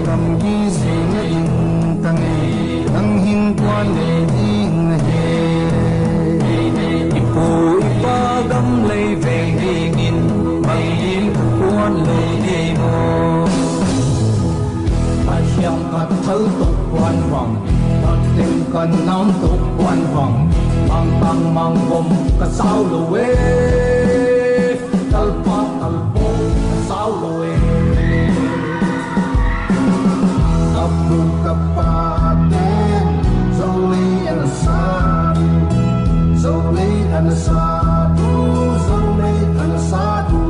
cầm ghi sinh in tăng ấy tăng Innkuan lệ dinh hề ipu ipa gam lệ về đi in bằng Innkuan lệ đi mô Asyang kat thâu tục quan vọng tình cần nóng tục quan vọng mang tăng mang bom cả sao lùi tal pa tal po cả sao lùi Abu kapaten Zomi and Sadu Zomi and Sadu Zomi and Sadu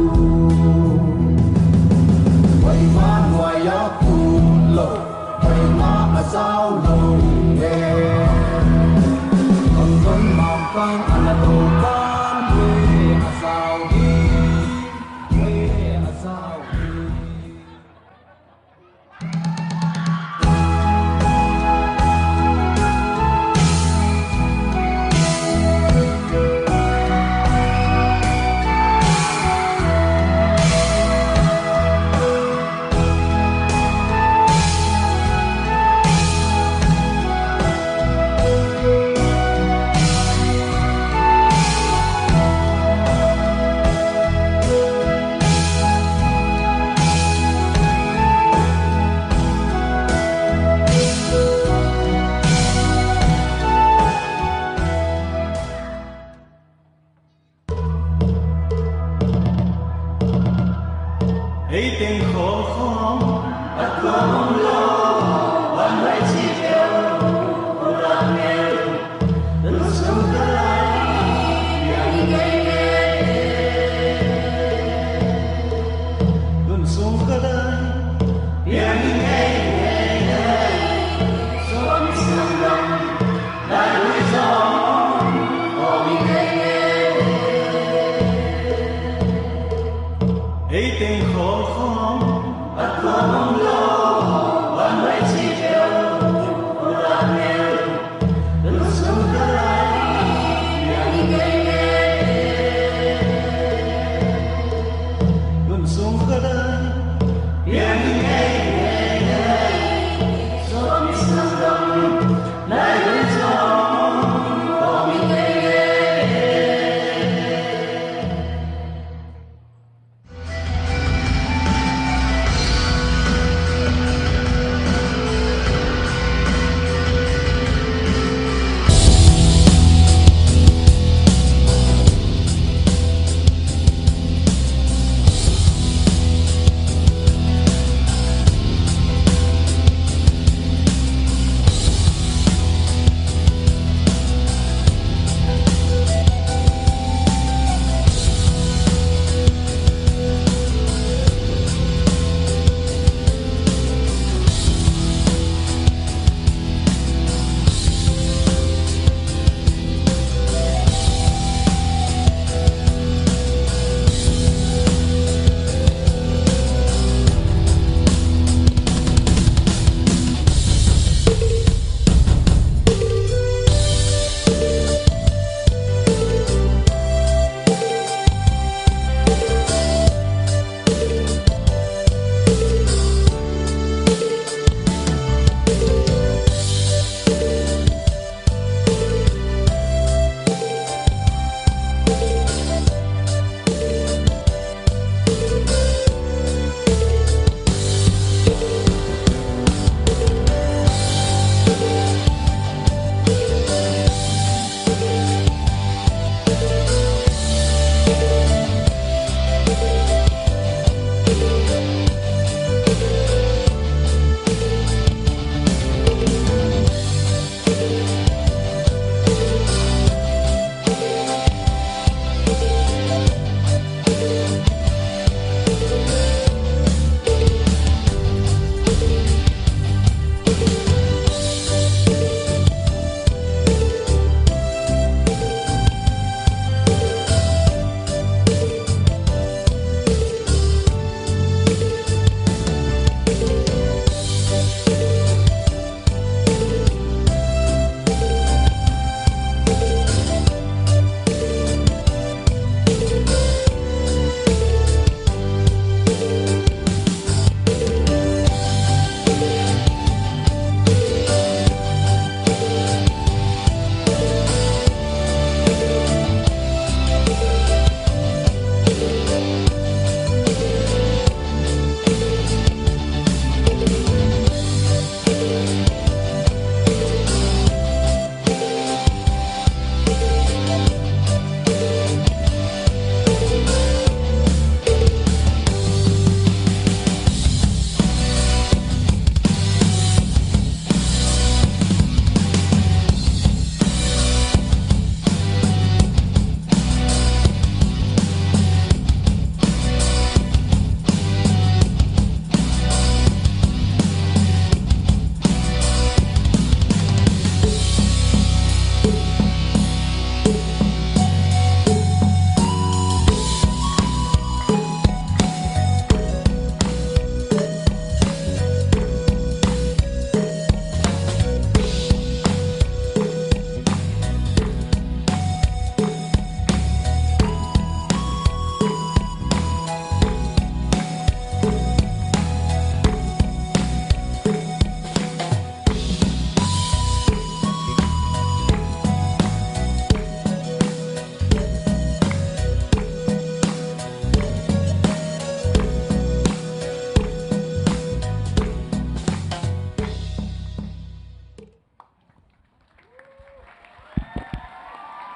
Way man way aku lo way ma asao lo con mong con anh là đồ con quê asao đi quê asao đi Hãy tình khổ khó bắt con loวันไหนที่เดียวรักเดียวรู้สึกอะไรอย่างไงรู้สึกอะไรอย่างไงสมสังกัดได้ไม่สมโอ้ยไงให้tình khổ khó bắt con loวันไหนที่เดียวรักเดียวรู้สึกอะไรอย่างไงรู้สึกอะไรอย่างไง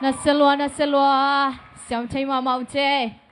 na selua xiao chai ma mau che